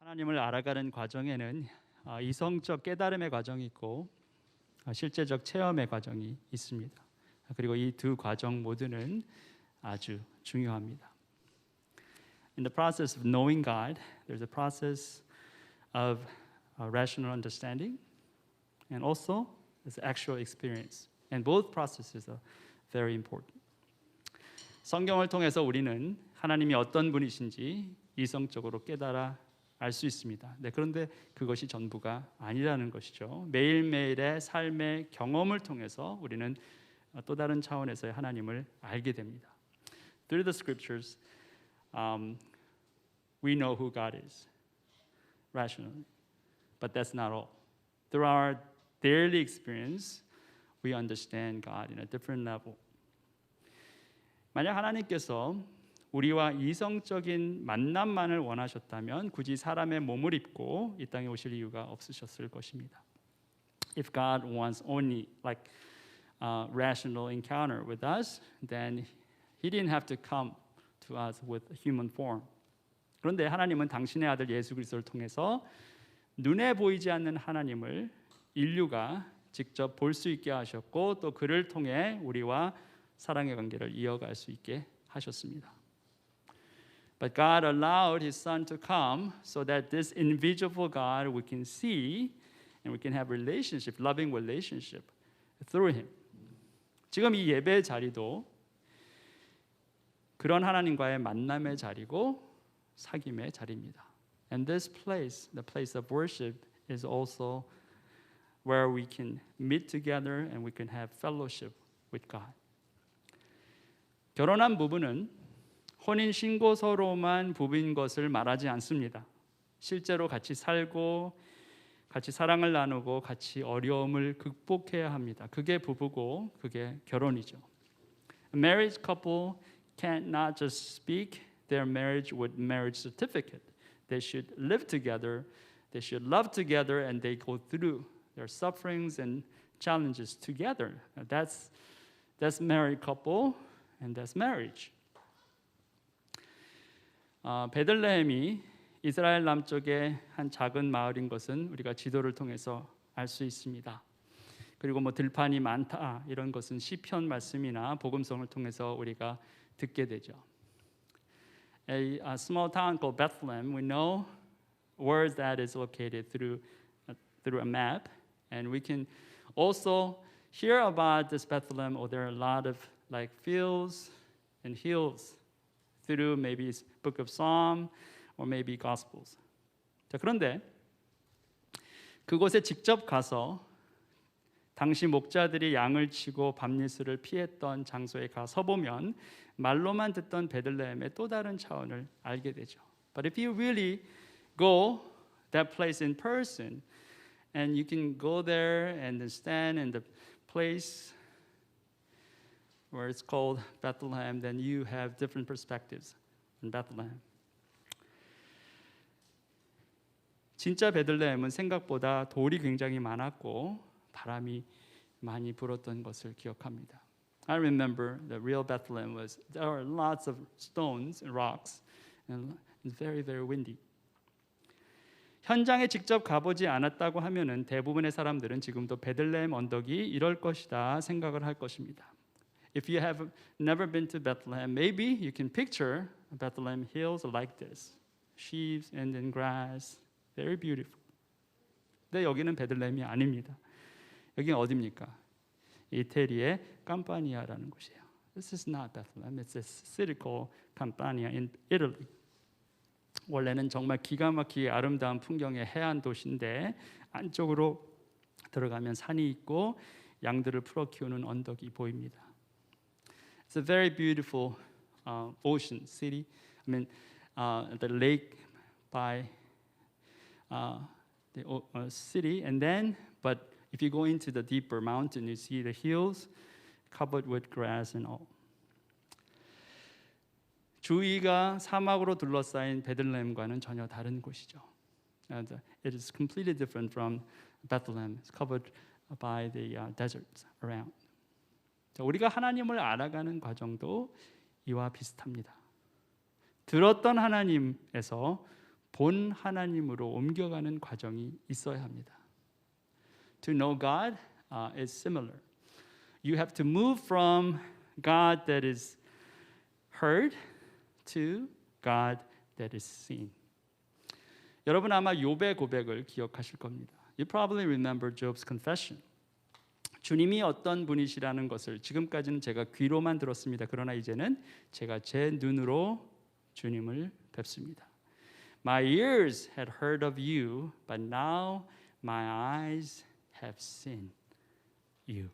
하나님을 알아가는 과정에는 이성적 깨달음의 과정이 있고 실제적 체험의 과정이 있습니다. 그리고 이 두 과정 모두는 아주 중요합니다. In the process of knowing God, there's a process of rational understanding and also there's actual experience. And both processes are very important. 성경을 통해서 우리는 하나님이 어떤 분이신지 이성적으로 깨달아 알 수 있습니다. 네, 그런데 그것이 전부가 아니라는 것이죠. 매일매일의 삶의 경험을 통해서 우리는 또 다른 차원에서의 하나님을 알게 됩니다. Through the scriptures, we know who God is rationally, but that's not all. Through our daily experience, we understand God in a different level. 만약 하나님께서 우리와 이성적인 만남만을 원하셨다면 굳이 사람의 몸을 입고 이 땅에 오실 이유가 없으셨을 것입니다. If God wants only like rational encounter with us, then He didn't have to come to us with human form. 그런데 하나님은 당신의 아들 예수 그리스도를 통해서 눈에 보이지 않는 하나님을 인류가 직접 볼 수 있게 하셨고 또 그를 통해 우리와 사랑의 관계를 이어갈 수 있게 하셨습니다. But God allowed His Son to come so that this invisible God we can see and we can have relationship, loving relationship through Him. 지금 이 예배의 자리도 그런 하나님과의 만남의 자리고 사귐의 자리입니다. And this place, the place of worship, is also where we can meet together and we can have fellowship with God. 결혼한 부부는 혼인 신고서로만 부부인 것을 말하지 않습니다. 실제로 같이 살고 같이 사랑을 나누고 같이 어려움을 극복해야 합니다. 그게 부부고 그게 결혼이죠. A married couple can't not just speak their marriage with marriage certificate. They should live together, they should love together, and they go through their sufferings and challenges together. That's married couple, and that's marriage. 베들레헴이 이스라엘 남쪽의 한 작은 마을인 것은 우리가 지도를 통해서 알 수 있습니다. 그리고 뭐 들판이 많다 이런 것은 시편 말씀이나 복음성을 통해서 우리가 듣게 되죠. A small town called Bethlehem, we know where that is located through a map, and we can also hear about this Bethlehem. Or there are a lot of like fields and hills through maybe Book of Psalm or maybe Gospels. 자, 그런데 그곳에 직접 가서 당시 목자들이 양을 치고 밤낮을 피했던 장소에 가서 보면 말로만 듣던 베들레헴의 또 다른 차원을 알게 되죠. But if you really go that place in person and you can go there and stand in the place where it's called Bethlehem, then you have different perspectives in Bethlehem. 진짜 베들레헴은 생각보다 돌이 굉장히 많았고 바람이 많이 불었던 것을 기억합니다. I remember the real Bethlehem was there were lots of stones and rocks and it's very very windy. 현장에 직접 가보지 않았다고 하면은 대부분의 사람들은 지금도 베들레헴 언덕이 이럴 것이다 생각을 할 것입니다. If you have never been to Bethlehem, maybe you can picture Bethlehem hills like this. Sheaves and then grass. Very beautiful. 근데 여기는 베들레헴이 아닙니다. 여기는 어디입니까? 이태리의 캄파니아라는 곳이에요. This is not Bethlehem. It's a city called Campania in Italy. 원래는 정말 기가 막히게 아름다운 풍경의 해안 도시인데 안쪽으로 들어가면 산이 있고 양들을 풀어 키우는 언덕이 보입니다. It's a very beautiful ocean city. I mean, the lake by the city, and then, but if you go into the deeper mountain, you see the hills covered with grass and all. 주위가 사막으로 둘러싸인 베들레헴과는 전혀 다른 곳이죠. And it is completely different from Bethlehem. It's covered by the deserts around. 자, 우리가 하나님을 알아가는 과정도 이와 비슷합니다. 들었던 하나님에서 본 하나님으로 옮겨가는 과정이 있어야 합니다. To know God is similar. You have to move from God that is heard to God that is seen. 여러분 아마 욥의 고백을 기억하실 겁니다. You probably remember Job's confession. 주님이 어떤 분이시라는 것을 지금까지는 제가 귀로만 들었습니다. 그러나 이제는 제가 제 눈으로 주님을 뵙습니다. My ears had heard of you, but now my eyes have seen you.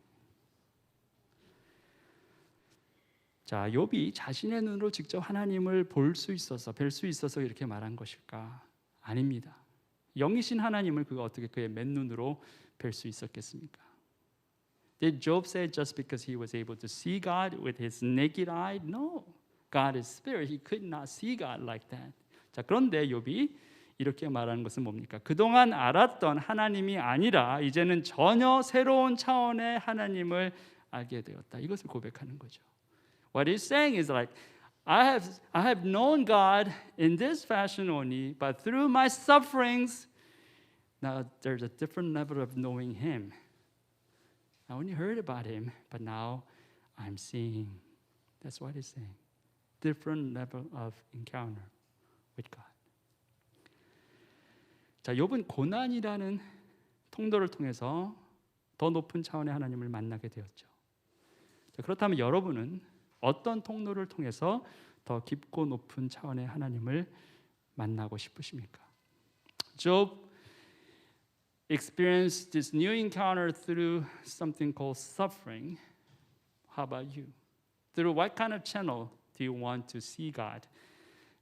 자, 욥이 자신의 눈으로 직접 하나님을 볼 수 있어서, 뵐 수 있어서 이렇게 말한 것일까? 아닙니다. 영이신 하나님을 그가 어떻게 그의 맨눈으로 뵐 수 있었겠습니까? Did Job say just because he was able to see God with his naked eye? No. God is spirit. He could not see God like that. 자, 그런데 욥이 이렇게 말하는 것은 뭡니까? 그동안 알았던 하나님이 아니라 이제는 전혀 새로운 차원의 하나님을 알게 되었다. 이것을 고백하는 거죠. What he's saying is like, I have known God in this fashion only, but through my sufferings, now there's a different level of knowing Him. I only heard about Him, but now I'm seeing. That's what he's saying. Different level of encounter with God. 자, 욥은 고난이라는 통로를 통해서 더 높은 차원의 하나님을 만나게 되었죠. 자, 그렇다면 여러분은 어떤 통로를 통해서 더 깊고 높은 차원의 하나님을 만나고 싶으십니까? Job experienced this new encounter through something called suffering. How about you? Through what kind of channel do you want to see God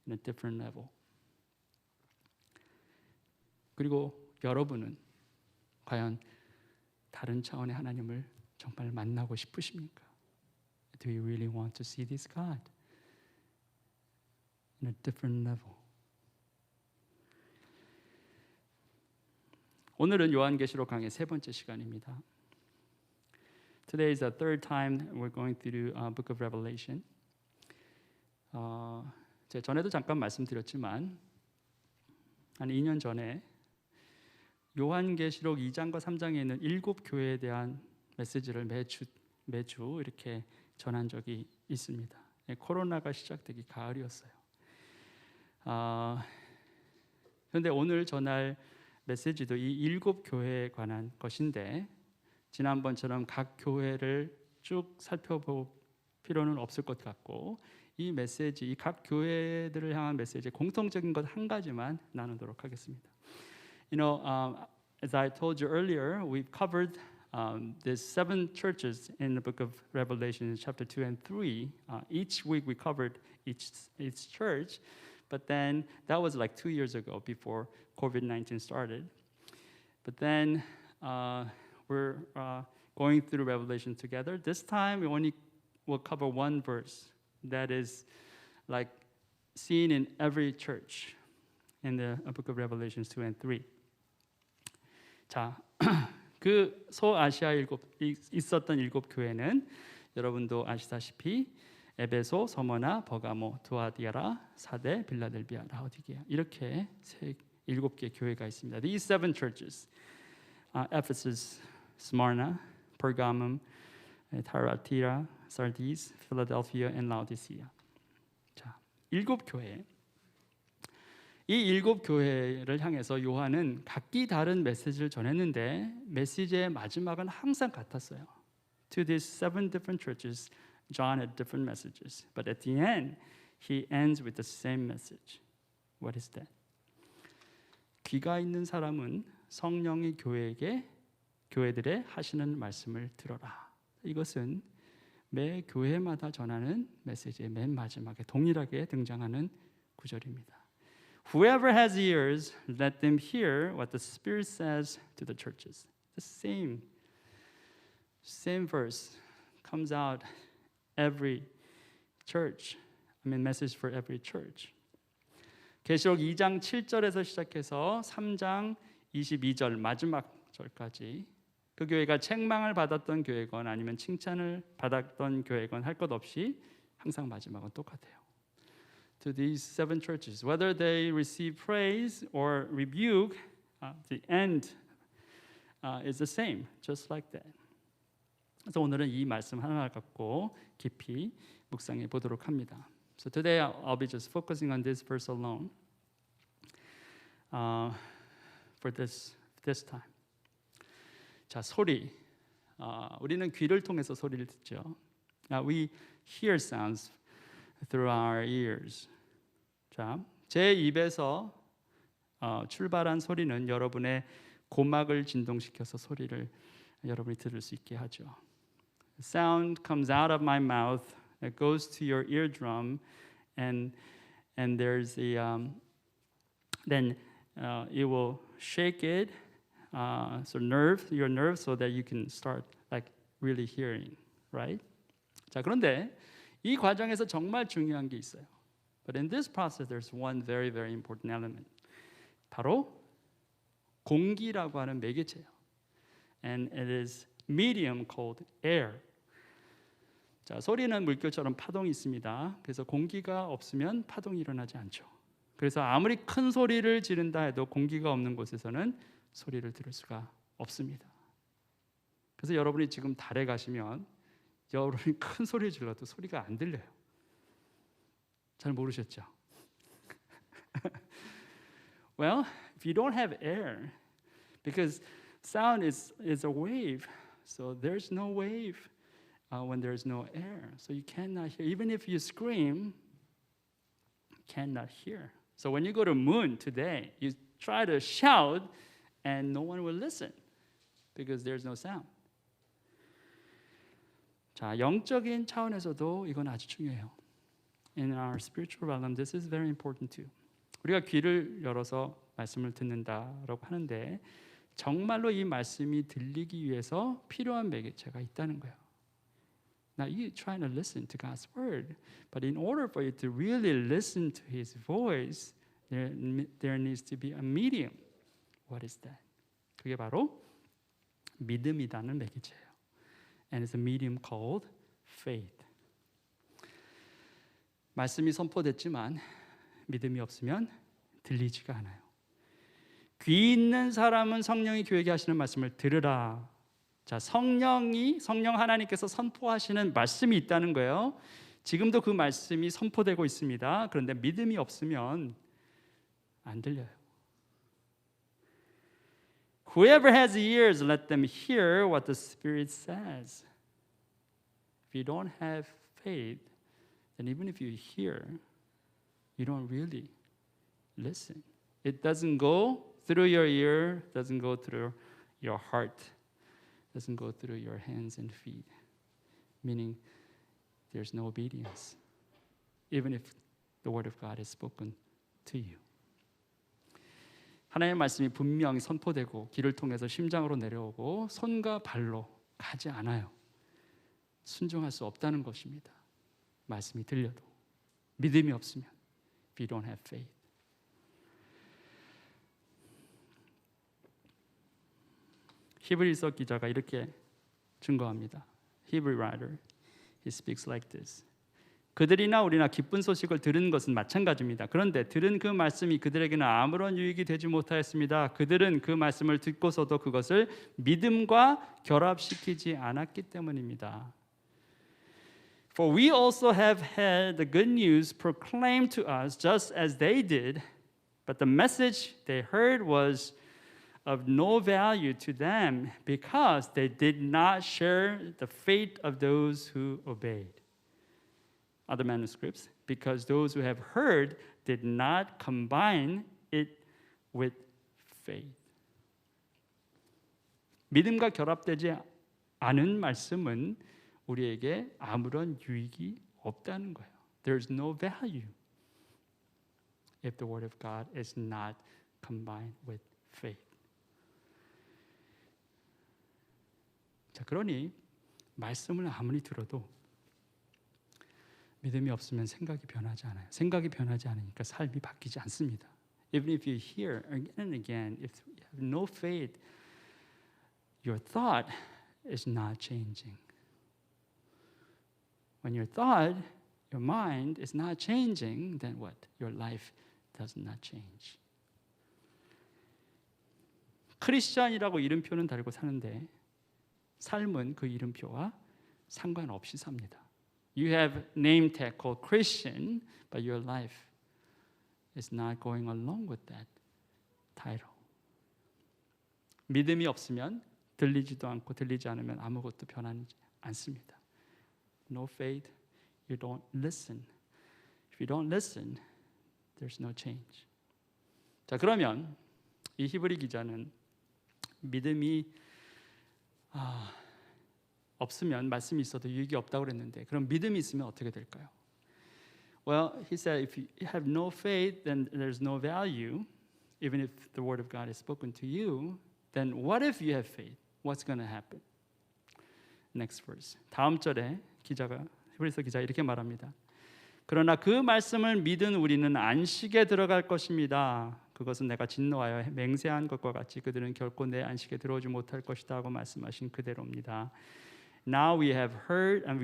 in a different level? 그리고 여러분은 과연 다른 차원의 하나님을 정말 만나고 싶으십니까? Do you really want to see this God in a different level? 오늘은 요한계시록 강의 세 번째 시간입니다. Today is the third time we're going through Book of Revelation. 제가 전에도 잠깐 말씀드렸지만 한 2년 전에 요한계시록 2장과 3장에 있는 7 교회에 대한 메시지를 매주 이렇게 전한 적이 있습니다. 코로나가 시작되기 가을이었어요. 그런데 오늘 전할 메시지도 이 7 교회에 관한 것인데 지난번처럼 각 교회를 쭉 살펴볼 필요는 없을 것 같고 이 메시지, 이 각 교회들을 향한 메시지의 공통적인 것 한 가지만 나누도록 하겠습니다. You know, as I told you earlier, we've covered there's 7 churches in the book of Revelation, chapter 2 and 3. Each week we covered each church, but then that was like 2 years ago before COVID-19 started. But then we're going through Revelation together. This time we only will cover one verse that is like seen in every church in the book of Revelation 2 and 3. 자, 그 소아시아에 있었던 7 교회는 여러분도 아시다시피 에베소, 서머나, 버가모, 두아디아라, 사데, 빌라델비아, 라오디게아 이렇게 7개 교회가 있습니다. These 7 churches, Ephesus, Smyrna, Pergamum, Thyatira, Sardis, Philadelphia, and Laodicea. 자, 7 교회. 이 7 교회를 향해서 요한은 각기 다른 메시지를 전했는데 메시지의 마지막은 항상 같았어요. To these 7 different churches, John had different messages, but at the end, he ends with the same message. What is that? 귀가 있는 사람은 성령이 교회들의 하시는 말씀을 들어라. 이것은 매 교회마다 전하는 메시지의 맨 마지막에 동일하게 등장하는 구절입니다. Whoever has ears, let them hear what the Spirit says to the churches. The same verse comes out every church. Message for every church. 계시록 2장 7절에서 시작해서 3장 22절 마지막 절까지 그 교회가 책망을 받았던 교회건 아니면 칭찬을 받았던 교회건 할 것 없이 항상 마지막은 똑같아요. to these 7 churches. Whether they receive praise or rebuke, the end is the same, just like that. 그래서 오늘은 이 말씀 하나 갖고 깊이 묵상해 보도록 합니다. So today I'll be just focusing on this verse alone for this time. 자, 소리. 우리는 귀를 통해서 소리를 듣죠. We hear sounds through our ears. 자, 제 입에서 출발한 소리는 여러분의 고막을 진동시켜서 소리를 여러분이 들을 수 있게 하죠. Sound comes out of my mouth, it goes to your eardrum, and there's then it will shake it, your nerve, so that you can start like really hearing, right? 자, 그런데 이 과정에서 정말 중요한 게 있어요. But in this process, there's one very, very important element. 바로 공기라고 하는 매개체예요. And it is medium called air. 자, 소리는 물결처럼 파동이 있습니다. 그래서 공기가 없으면 파동이 일어나지 않죠. 그래서 아무리 큰 소리를 지른다 해도 공기가 없는 곳에서는 소리를 들을 수가 없습니다. 그래서 여러분이 지금 달에 가시면 여러분이 큰 소리를 질러도 소리가 안 들려요. 잘 모르셨죠? Well, if you don't have air, because sound is a wave, so there's no wave when there's no air. So you cannot hear. Even if you scream, you cannot hear. So when you go to moon today, you try to shout and no one will listen because there's no sound. 자, 영적인 차원에서도 이건 아주 중요해요. In our spiritual realm, this is very important too. 우리가 귀를 열어서 말씀을 듣는다라고 하는데 정말로 이 말씀이 들리기 위해서 필요한 매개체가 있다는 거예요. Now you trying to listen to God's word, but in order for you to really listen to His voice, there needs to be a medium. What is that? 그게 바로 믿음이라는 매개체예요. And it's a medium called faith. 말씀이 선포됐지만 믿음이 없으면 들리지가 않아요. 귀 있는 사람은 성령이 교회에게 하시는 말씀을 들으라. 자, 성령 하나님께서 선포하시는 말씀이 있다는 거예요. 지금도 그 말씀이 선포되고 있습니다. 그런데 믿음이 없으면 안 들려요. Whoever has ears, let them hear what the Spirit says. If you don't have faith, then even if you hear, you don't really listen. It doesn't go through your ear, doesn't go through your heart, doesn't go through your hands and feet, meaning there's no obedience, even if the word of God is spoken to you. 하나님의 말씀이 분명히 선포되고 귀를 통해서 심장으로 내려오고 손과 발로 가지 않아요. 순종할 수 없다는 것입니다. 말씀이 들려도 믿음이 없으면 if you don't have faith. 히브리서 기자가 이렇게 증거합니다. Hebrew writer, he speaks like this. 그들이나 우리나 기쁜 소식을 들은 것은 마찬가지입니다. 그런데 들은 그 말씀이 그들에게는 아무런 유익이 되지 못하였습니다. 그들은 그 말씀을 듣고서도 그것을 믿음과 결합시키지 않았기 때문입니다. For we also have had the good news proclaimed to us just as they did, but the message they heard was of no value to them because they did not share the fate of those who obeyed. Other manuscripts, because those who have heard did not combine it with faith. 믿음과 결합되지 않은 말씀은 우리에게 아무런 유익이 없다는 거예요. There's no value if the word of God is not combined with faith. 자, 그러니 말씀을 아무리 들어도 믿음이 없으면 생각이 변하지 않아요. 생각이 변하지 않으니까 삶이 바뀌지 않습니다. Even if you hear again and again, if you have no faith, your thought is not changing. When your thought your mind is not changing, then what? Your life does not change. 크리스천이라고 이름표는 달고 사는데 삶은 그 이름표와 상관없이 삽니다. You have name tag called Christian, but your life is not going along with that title. 믿음이 없으면 들리지도 않고 들리지 않으면 아무것도 변하지 않습니다. No faith, you don't listen. If you don't listen, there's no change. 자, 그러면 이 히브리 기자는 믿음이 없으면 말씀이 있어도 유익이 없다고 그랬는데 그럼 믿음이 있으면 어떻게 될까요? Well, he said if you have no faith, then there's no value. Even if the word of God is spoken to you, then what if you have faith? What's going to happen? Next verse. 다음 절에 히브리서 기자가 이렇게 말합니다. 그러나 그 말씀을 믿은 우리는 안식에 들어갈 것입니다. 그것은 내가 진노하여 맹세한 것과 같이 그들은 결코 내 안식에 들어오지 못할 것이다 하고 말씀하신 그대로입니다. Now we have heard and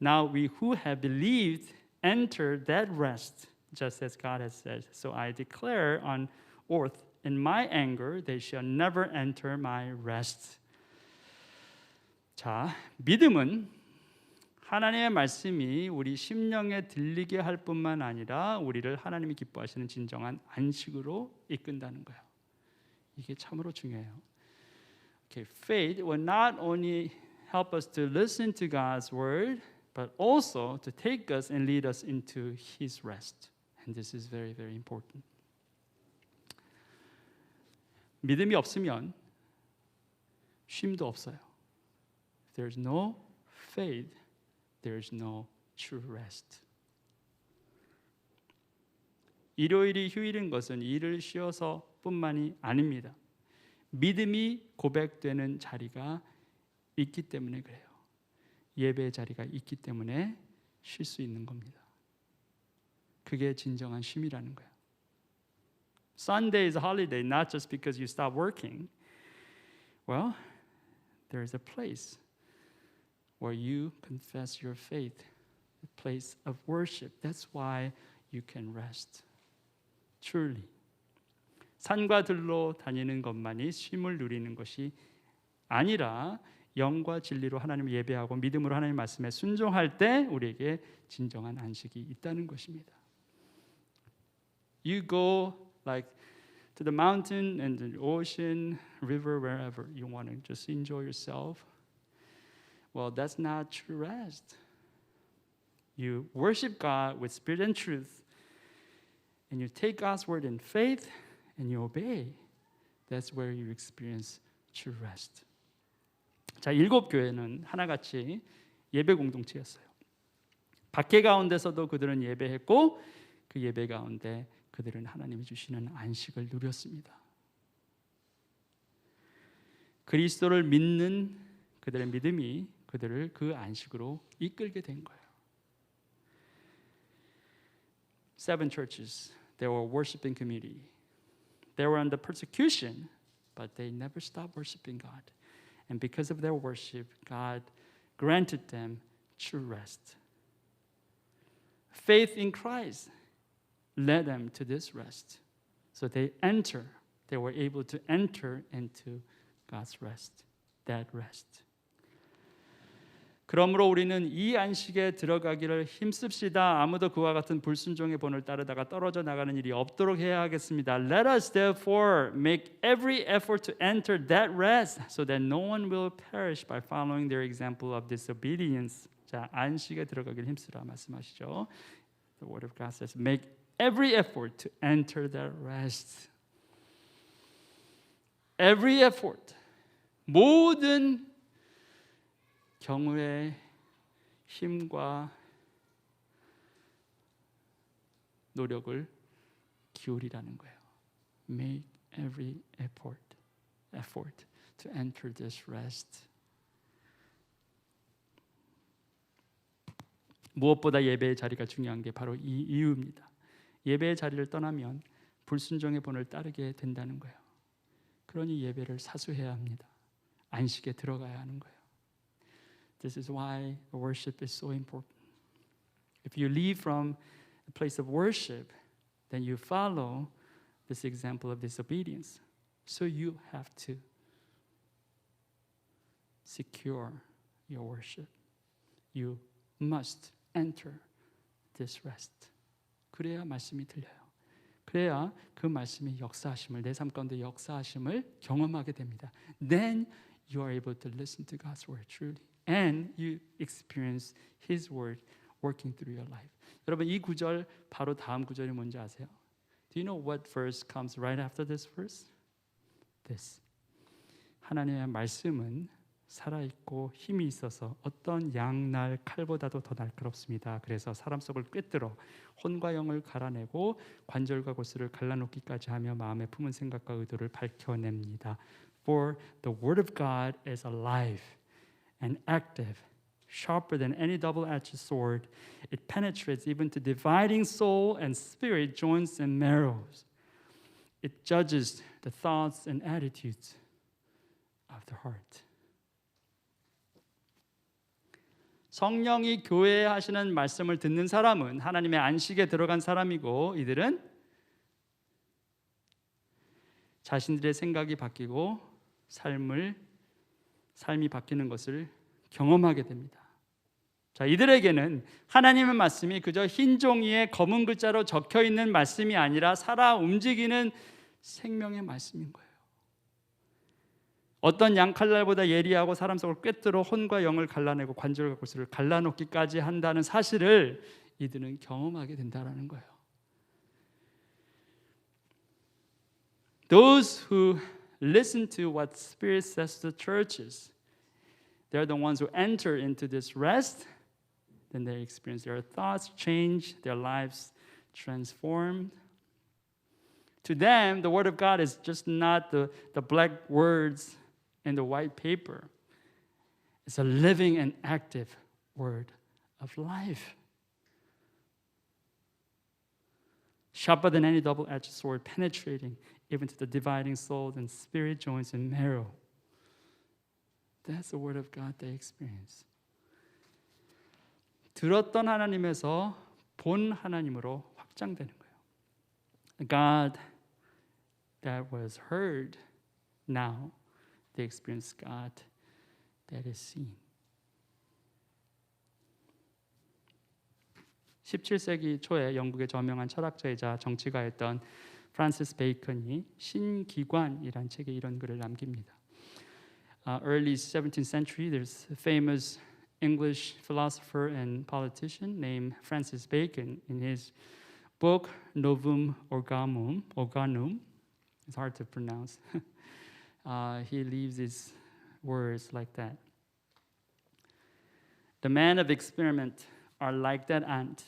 now we who have believed enter that rest, just as God has said. So I declare on oath, in my anger they shall never enter my rest. 자, 믿음은 하나님의 말씀이 우리 심령에 들리게 할 뿐만 아니라 우리를 하나님이 기뻐하시는 진정한 안식으로 이끈다는 거예요. 이게 참으로 중요해요. Okay, faith will not only help us to listen to God's word, but also to take us and lead us into His rest. And this is very, very important. 믿음이 없으면 쉼도 없어요. If there's no faith, there's no true rest. 일요일이 휴일인 것은 일을 쉬어서뿐만이 아닙니다. 믿음이 고백되는 자리가 있기 때문에 그래요. 예배의 자리가 있기 때문에 쉴 수 있는 겁니다. 그게 진정한 쉼이라는 거예요. Sunday is a holiday not just because you stop working. Well, there is a place where you confess your faith, a place of worship. That's why you can rest. Truly. 산과 들로 다니는 것만이 쉼을 누리는 것이 아니라 영과 진리로 하나님을 예배하고 믿음으로 하나님의 말씀에 순종할 때 우리에게 진정한 안식이 있다는 것입니다. You go like to the mountain and the ocean, river, wherever you want to just enjoy yourself. Well, that's not true rest. You worship God with spirit and truth, and you take God's word in faith, and you obey. That's where you experience true rest. 자, 7교회는 하나같이 예배 공동체였어요. 박해 가운데서도 그들은 예배했고 그 예배 가운데 그들은 하나님이 주시는 안식을 누렸습니다. 그리스도를 믿는 그들의 믿음이 그들을 그 안식으로 이끌게 된 거예요. 7 churches, they were a worshiping community. They were under persecution, but they never stopped worshiping God. And because of their worship, God granted them true rest. Faith in Christ led them to this rest. So they were able to enter into God's rest, that rest. 그러므로 우리는 이 안식에 들어가기를 힘씁시다. 아무도 그와 같은 불순종의 본을 따르다가 떨어져 나가는 일이 없도록 해야 하겠습니다. Let us therefore make every effort to enter that rest, so that no one will perish by following their example of disobedience. 자, 안식에 들어가기를 힘쓰라 말씀하시죠. The word of God says, make every effort to enter that rest. Every effort. 모든 경우의 힘과 노력을 기울이라는 거예요. Make every effort to enter this rest. 무엇보다 예배의 자리가 중요한 게 바로 이 이유입니다. 예배의 자리를 떠나면 불순종의 본을 따르게 된다는 거예요. 그러니 예배를 사수해야 합니다. 안식에 들어가야 하는 거예요. This is why worship is so important. If you leave from a place of worship, then you follow this example of disobedience. So you have to secure your worship. You must enter this rest. 그래야 말씀이 들려요. 그래야 그 말씀이 역사하심을, 내 삶 가운데 역사하심을 경험하게 됩니다. Then you are able to listen to God's word truly. And you experience His word working through your life. 여러분, 이 구절 바로 다음 구절이 뭔지 아세요? Do you know what verse comes right after this verse? This. 하나님의 말씀은 살아있고 힘이 있어서 어떤 양날 칼보다도 더 날카롭습니다. 그래서 사람 속을 꿰뚫어 혼과 영을 갈아내고 관절과 골수를 갈라놓기까지 하며 마음에 품은 생각과 의도를 밝혀냅니다. For the word of God is alive and active, sharper than any double-edged sword. It penetrates even to dividing soul and spirit, joints and marrows. It judges the thoughts and attitudes of the heart. 성령이 교회에 하시는 말씀을 듣는 사람은 하나님의 안식에 들어간 사람이고, 이들은 자신들의 생각이 바뀌고 삶이 바뀌는 것을 경험하게 됩니다. 자, 이들에게는 하나님의 말씀이 그저 흰 종이에 검은 글자로 적혀 있는 말씀이 아니라 살아 움직이는 생명의 말씀인 거예요. 어떤 양칼날보다 예리하고 사람 속을 꿰뚫어 혼과 영을 갈라내고 관절과 골수를 갈라놓기까지 한다는 사실을 이들은 경험하게 된다는 거예요. Those who listen to what Spirit says to the churches, they're the ones who enter into this rest. Then they experience their thoughts change, their lives transformed. To them, the Word of God is just not the black words and the white paper. It's a living and active word of life. Sharper than any double-edged sword, penetrating even to the dividing soul and spirit, joints and marrow. That's the word of God they experience. 들었던 하나님에서 본 하나님으로 확장되는 거예요. A God that was heard, now they experience God that is seen. 17세기 초에 영국의 저명한 철학자이자 정치가였던 프란시스 베이컨이 신기관이란 책에 이런 글을 남깁니다. Early 17th century, there's a famous English philosopher and politician named Francis Bacon. In his book Novum Organum, it's hard to pronounce. He leaves his words like that. The men of experiment are like that ant.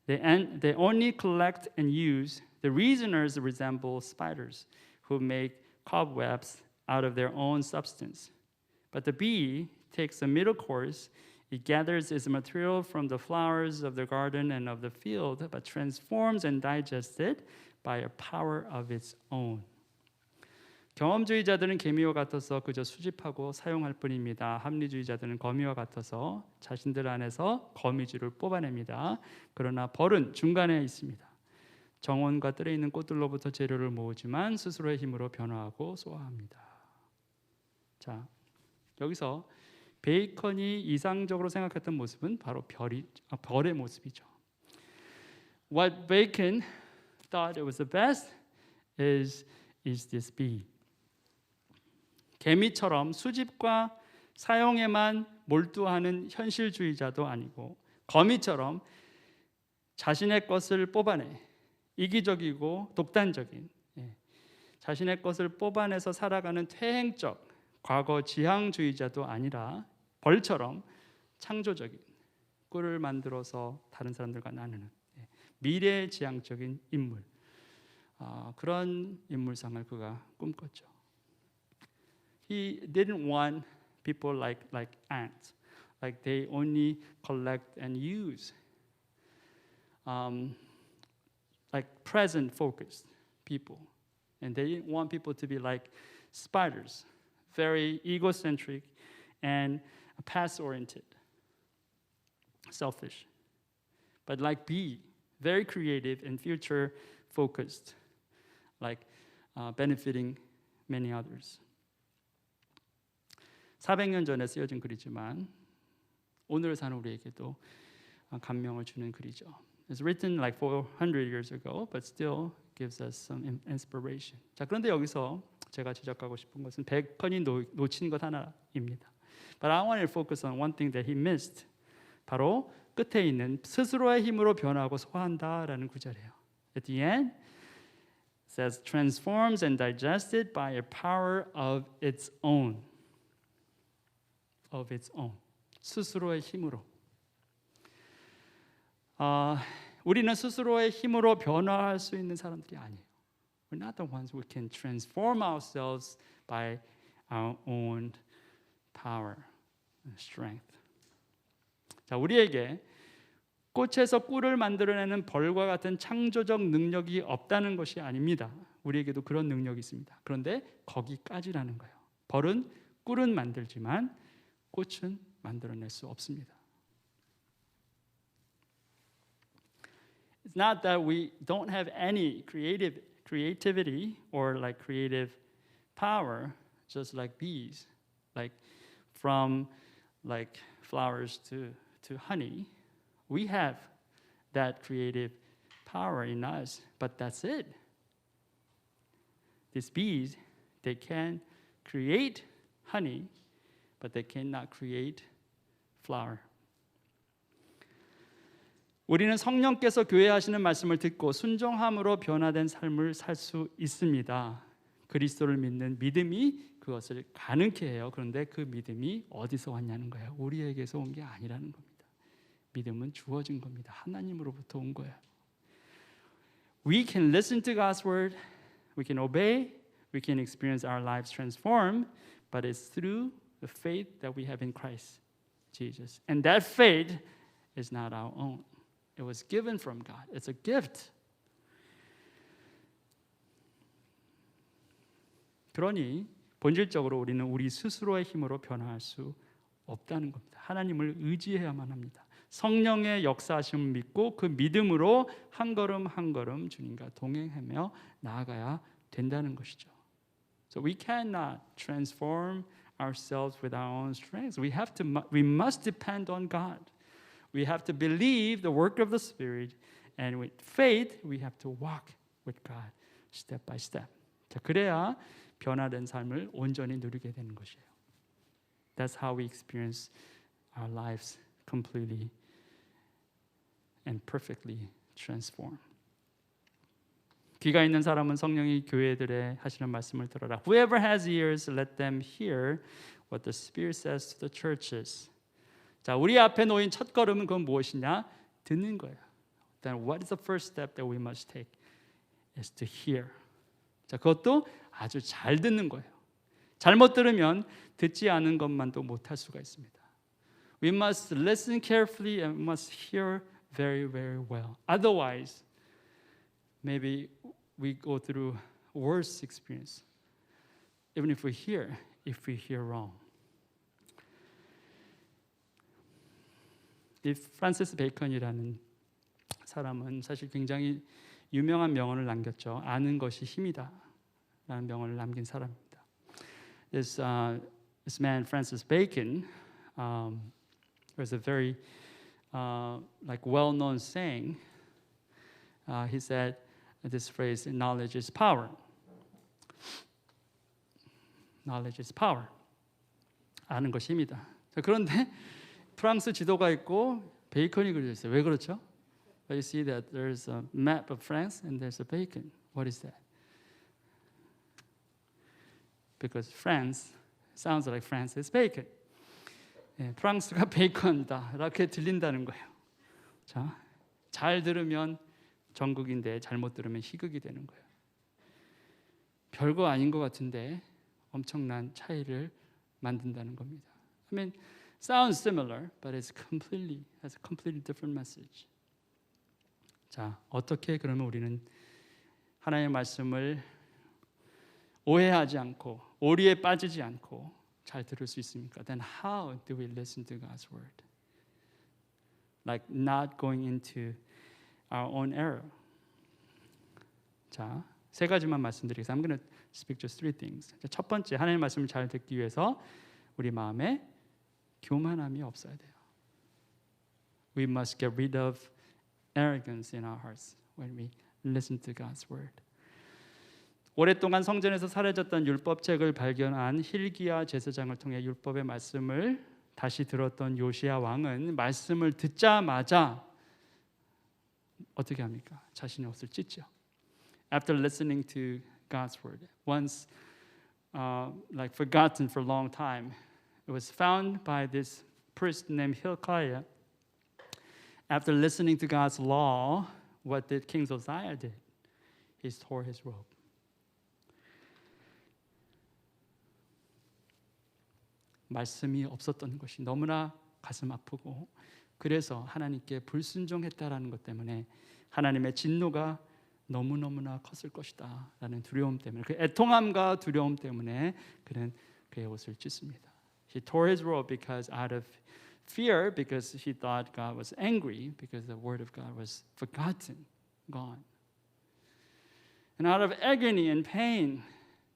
They only collect and use. The reasoners resemble spiders who make cobwebs out of their own substance. But the bee takes a middle course. It gathers its material from the flowers of the garden and of the field, but transforms and digests it by a power of its own. 경험주의자들은 개미와 같아서 그저 수집하고 사용할 뿐입니다. 합리주의자들은 거미와 같아서 자신들 안에서 거미줄을 뽑아냅니다. 그러나 벌은 중간에 있습니다. 정원과 뜰에 있는 꽃들로부터 재료를 모으지만 스스로의 힘으로 변화하고 소화합니다. 자, 여기서 베이컨이 이상적으로 생각했던 모습은 바로 벌의 모습이죠. What Bacon thought it was the best is this bee. 개미처럼 수집과 사용에만 몰두하는 현실주의자도 아니고 거미처럼 자신의 것을 뽑아내 이기적이고 독단적인 자신의 것을 뽑아내서 살아가는 퇴행적 과거 지향주의자도 아니라 벌처럼 창조적인 꿀을 만들어서 다른 사람들과 나누는 미래지향적인 인물, 그런 인물상을 그가 꿈꿨죠. He didn't want people like ants, like they only collect and use, like present-focused people, and they didn't want people to be like spiders, very egocentric and past-oriented, selfish. but like be very creative and future focused, like benefiting many others. 400년 전에 쓰여진 글이지만 오늘 사는 우리에게도 감명을 주는 글이죠. It's written like 400 years ago, but still gives us some inspiration. 자, 그런데 여기서 제가 지적하고 싶은 것은 베이컨이 놓친 것 하나입니다. But I want to focus on one thing that he missed. 바로 끝에 있는 스스로의 힘으로 변하고 소화한다라는 구절이에요. At the end, it says transforms and digested by a power of its own. Of its own. 스스로의 힘으로. 우리는 스스로의 힘으로 변화할 수 있는 사람들이 아니에요. We're not the ones who can transform ourselves by our own power and strength. 자, 우리에게 꽃에서 꿀을 만들어내는 벌과 같은 창조적 능력이 없다는 것이 아닙니다. 우리에게도 그런 능력이 있습니다. 그런데 거기까지라는 거예요. 벌은 꿀은 만들지만 꽃은 만들어낼 수 없습니다. It's not that we don't have any creativity or like creative power, just like bees, like from like flowers to honey. We have that creative power in us, but that's it. These bees, they can create honey, but they cannot create flower. 우리는 성령께서 교회에 하시는 말씀을 듣고 순종함으로 변화된 삶을 살 수 있습니다. 그리스도를 믿는 믿음이 그것을 가능케 해요. 그런데 그 믿음이 어디서 왔냐는 거예요. 우리에게서 온 게 아니라는 겁니다. 믿음은 주어진 겁니다. 하나님으로부터 온 거예요. We can listen to God's word, we can obey, we can experience our lives transformed, but it's through the faith that we have in Christ Jesus. And that faith is not our own. It was given from God. It's a gift. 그러니 본질적으로 우리는 우리 스스로의 힘으로 변화할 수 없다는 겁니다. 하나님을 의지해야만 합니다. 성령의 역사하심을 믿고 그 믿음으로 한 걸음 한 걸음 주님과 동행하며 나아가야 된다는 것이죠. So we cannot transform ourselves with our own strength. We must depend on God. We have to believe the work of the Spirit, and with faith, we have to walk with God step by step. 자, 그래야 변화된 삶을 온전히 누리게 되는 것이에요. That's how we experience our lives completely and perfectly transformed. 귀가 있는 사람은 성령이 교회들에 하시는 말씀을 들어라. Whoever has ears, let them hear what the Spirit says to the churches. 자, 우리 앞에 놓인 첫 걸음은 그건 무엇이냐? 듣는 거예요. Then what is the first step that we must take? Is to hear. 자, 그것도 아주 잘 듣는 거예요. 잘못 들으면 듣지 않은 것만도 못할 수가 있습니다. We must listen carefully and must hear very, very well. Otherwise, maybe we go through worse experience. Even if we hear wrong. 이 프란시스 베이컨이라는 사람은 사실 굉장히 유명한 명언을 남겼죠. 아는 것이 힘이다 라는 명언을 남긴 사람입니다. This man Francis Bacon was a very like well-known saying. He said this phrase, knowledge is power. Knowledge is power. 아는 것이 힘이다. 자, 그런데 프랑스 지도가 있고 베이컨이 그려져 있어요. 왜 그렇죠? But you see that there's a map of France and there's a bacon. What is that? Because France sounds like Francis Bacon. 예, 프랑스가 베이컨이다 이렇게 들린다는 거예요. 자, 잘 들으면 정극인데 잘못 들으면 희극이 되는 거예요. 별거 아닌 것 같은데 엄청난 차이를 만든다는 겁니다. I mean, sounds similar, but has a completely different message. 자, 어떻게 그러면 우리는 하나님의 말씀을 오해하지 않고 오리에 빠지지 않고 잘 들을 수 있습니까? Then how do we listen to God's word? like not going into our own error. 자, 세 가지만 말씀드리겠습니다. I'm going to speak just three things. 첫 번째, 하나님의 말씀을 잘 듣기 위해서 우리 마음에 교만함이 없어야 돼요. We must get rid of arrogance in our hearts when we listen to God's word. 오랫동안 성전에서 사라졌던 율법책을 발견한 hil기야 제사장을 통해 율법의 말씀을 다시 들었던 요시야 왕은 말씀을 듣자마자 어떻게 합니까? 자신의 옷을 찢죠. After listening to God's word, once like forgotten for a long time, it was found by this priest named Hilkiah. After listening to God's law, what did King Josiah did? He tore his robe. 말씀이 없었던 것이 너무나 가슴 아프고 그래서 하나님께 불순종했다라는 것 때문에 하나님의 진노가 너무너무나 컸을 것이다 라는 두려움 때문에 그 애통함과 두려움 때문에 그는 그의 옷을 찢습니다. He tore his robe because out of fear, because he thought God was angry, because the word of God was forgotten, gone. And out of agony and pain,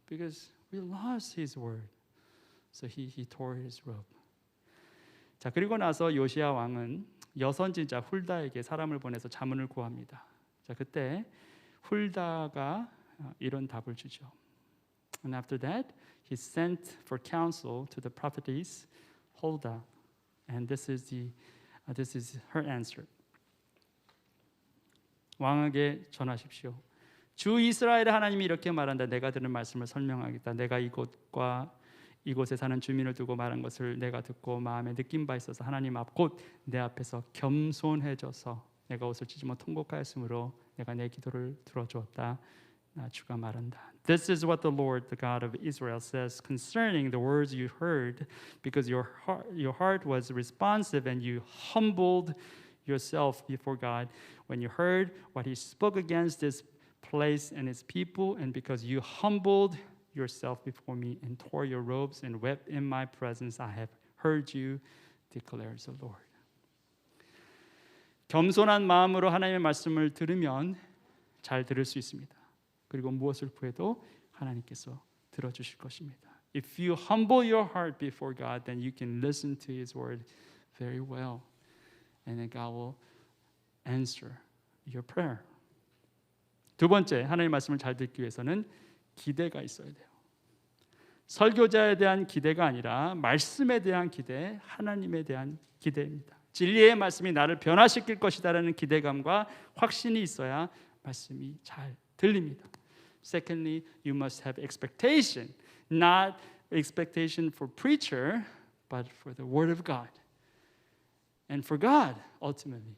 because we lost his word. So he tore his robe. 자, 그리고 나서 요시야 왕은 여선지자 훌다에게 사람을 보내서 자문을 구합니다. 자, 그때 훌다가 이런 답을 주죠. And after that, he sent for counsel to the prophetess Huldah. And this is her answer. 왕에게 전하십시오. 주 이스라엘의 하나님이 이렇게 말한다. 내가 들은 말씀을 설명하겠다. 내가 이곳에 사는 주민을 두고 말한 것을 내가 듣고 마음에 느낀 바 있어서 하나님 앞 곧 내 앞에서 겸손해져서 내가 옷을 찢으며 통곡하였으므로 내가 내 기도를 들어주었다. 주가 말한다. This is what the Lord, the God of Israel, says concerning the words you heard, because your heart was responsive and you humbled yourself before God when you heard what He spoke against this place and His people, and because you humbled yourself before me and tore your robes and wept in my presence, I have heard you, declares the Lord. 겸손한 마음으로 하나님의 말씀을 들으면 잘 들을 수 있습니다. 그리고 무엇을 구해도 하나님께서 들어주실 것입니다. If you humble your heart before God, then you can listen to His word very well, and then God will answer your prayer. 두 번째, 하나님의 말씀을 잘 듣기 위해서는 기대가 있어야 돼요. 설교자에 대한 기대가 아니라 말씀에 대한 기대, 하나님에 대한 기대입니다. 진리의 말씀이 나를 변화시킬 것이다라는 기대감과 확신이 있어야 말씀이 잘 들립니다. Secondly, you must have expectation, not expectation for preacher, but for the word of God. And for God, ultimately.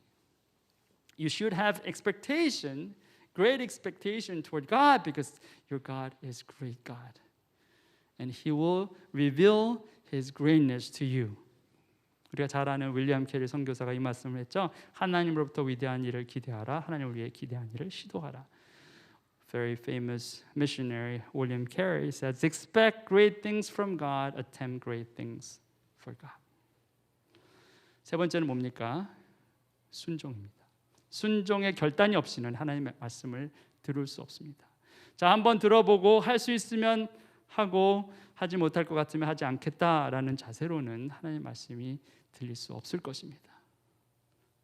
You should have expectation, great expectation toward God, because your God is great God. And He will reveal His greatness to you. 우리가 잘 아는 윌리엄 캐리 선교사가 이 말씀을 했죠. 하나님으로부터 위대한 일을 기대하라. 하나님을 위해 기대한 일을 시도하라. Very famous missionary William Carey says, expect great things from God, attempt great things for God. 세 번째는 뭡니까? 순종입니다. 순종의 결단이 없이는 하나님의 말씀을 들을 수 없습니다. 자, 한번 들어보고 할 수 있으면 하고 하지 못할 것 같으면 하지 않겠다라는 자세로는 하나님의 말씀이 들릴 수 없을 것입니다.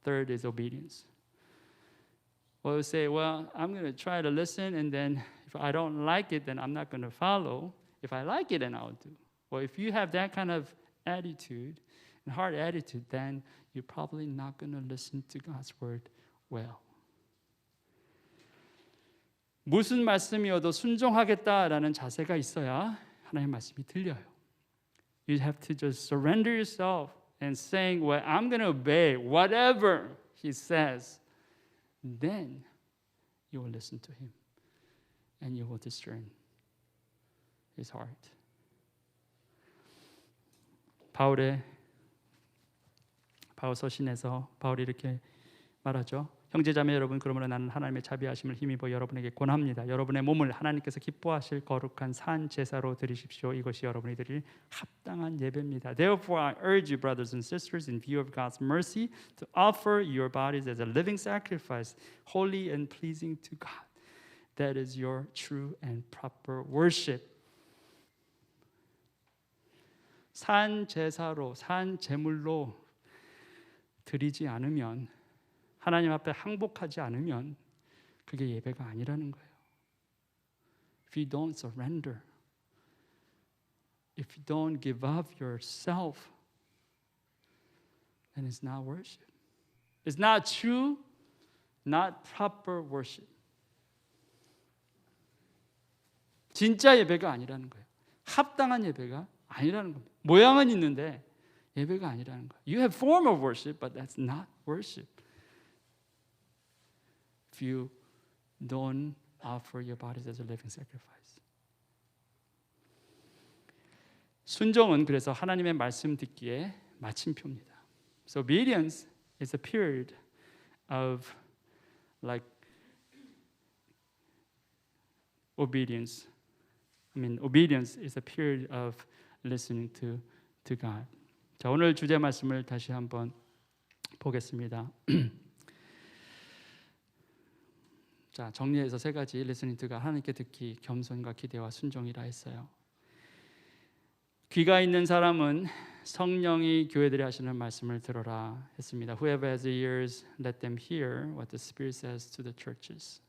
Third is obedience. Well, you say, well, I'm going to try to listen, and then if I don't like it, then I'm not going to follow. If I like it, then I'll do. Well, if you have that kind of attitude, and hard attitude, then you're probably not going to listen to God's word well. 무슨 말씀이어도 순종하겠다라는 자세가 있어야 하나님의 말씀이 들려요. You have to just surrender yourself and saying, well, I'm going to obey whatever He says. Then you will listen to Him and you will discern His heart. 바울 서신에서 바울이 이렇게 말하죠. 형제자매 여러분, 그러므로 나는 하나님의 자비하심을 힘입어 여러분에게 권합니다. 여러분의 몸을 하나님께서 기뻐하실 거룩한 산 제사로 드리십시오. 이것이 여러분이 드릴 합당한 예배입니다. Therefore I urge you, brothers and sisters, in view of God's mercy, to offer your bodies as a living sacrifice, holy and pleasing to God. That is your true and proper worship. 산 제사로, 산 제물로 드리지 않으면, 하나님 앞에 항복하지 않으면 그게 예배가 아니라는 거예요. If you don't surrender, if you don't give up yourself, then it's not worship. It's not true, not proper worship. 진짜 예배가 아니라는 거예요. 합당한 예배가 아니라는 겁니다. 모양은 있는데 예배가 아니라는 거예요. You have form of worship, but that's not worship. If you don't offer your bodies as a living sacrifice. 순종은 그래서 하나님의 말씀 듣기에 마침표입니다. So obedience is a period of obedience. Obedience is a period of listening to God. 자, 오늘 주제 말씀을 다시 한번 보겠습니다. 자, 정리해서 세 가지 listening to God, 하나님께 듣기, 겸손과 기대와 순종이라 했어요. 귀가 있는 사람은 성령이 교회들이 하시는 말씀을 들어라 했습니다. Whoever has ears, let them hear what the Spirit says to the churches.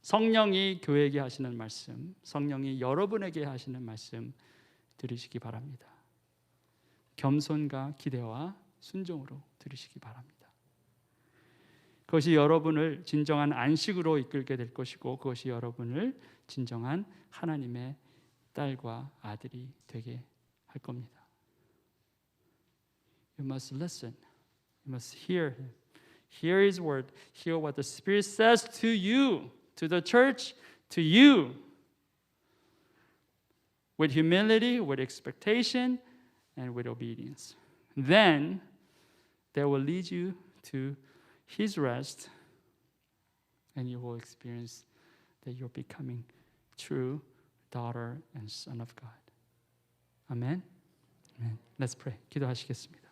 성령이 교회에게 하시는 말씀, 성령이 여러분에게 하시는 말씀 들으시기 바랍니다. 겸손과 기대와 순종으로 들으시기 바랍니다. 그것이 여러분을 진정한 안식으로 이끌게 될 것이고, 그것이 여러분을 진정한 하나님의 딸과 아들이 되게 할 겁니다. You must listen. You must hear Him. Hear His word. Hear what the Spirit says to you, to the church, to you. With humility, with expectation, and with obedience. Then that will lead you to His rest, and you will experience that you're becoming true daughter and son of God. Amen. Amen. Let's pray. 기도하시겠습니다.